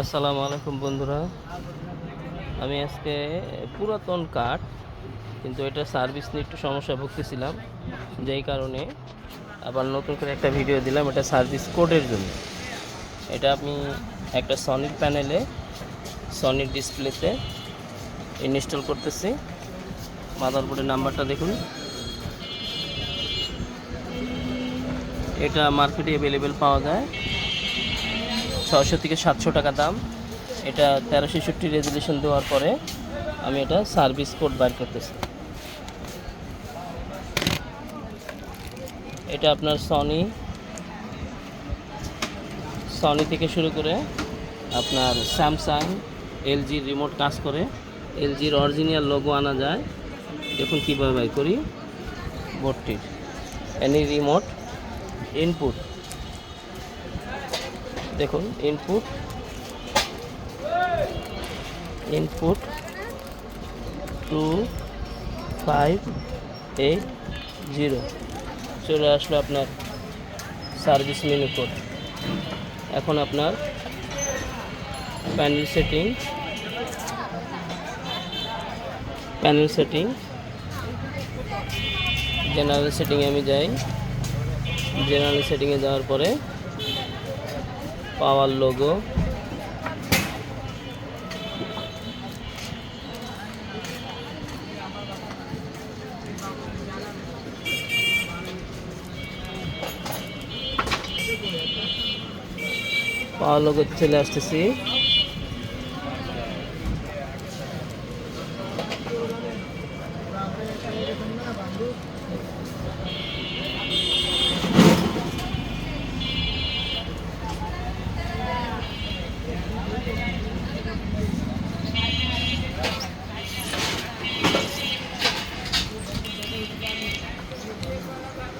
আসসালামু আলাইকুম বন্ধুরা। আমি আজকে পুরাতন কাঠ, কিন্তু এটা সার্ভিস নিয়ে একটু সমস্যায় ভুগতেছিলাম, যেই কারণে আবার নতুন করে একটা ভিডিও দিলাম এটা সার্ভিস কোডের জন্য। এটা আমি একটা সনির প্যানেলে, সনির ডিসপ্লেতে ইনস্টল করতেছি। মাদারবোর্ডের নাম্বারটা দেখুন। এটা মার্কেটে অ্যাভেলেবেল পাওয়া যায়, 600 থেকে 700 টাকা দাম। এটা 1366 রেজুলেশন দেওয়ার পরে আমি এটা সার্ভিস কোড বার করতেছি। এটা আপনার সনি থেকে শুরু করে আপনার স্যামসাং, এলজির রিমোট কাজ করে। এলজির অরিজিনাল লোগো আনা যায়। দেখুন কীভাবে বাই করি বোর্ডটির। এনি রিমোট ইনপুট, দেখুন ইনপুট 2580 চলে আসলো আপনার সার্ভিস মেনু কোড। এখন আপনার প্যানেল সেটিং জেনারেল সেটিংয়ে আমি যাই। জেনারেল সেটিংয়ে যাওয়ার পরে পাওয়ার লোগো, চলে আসতেছি।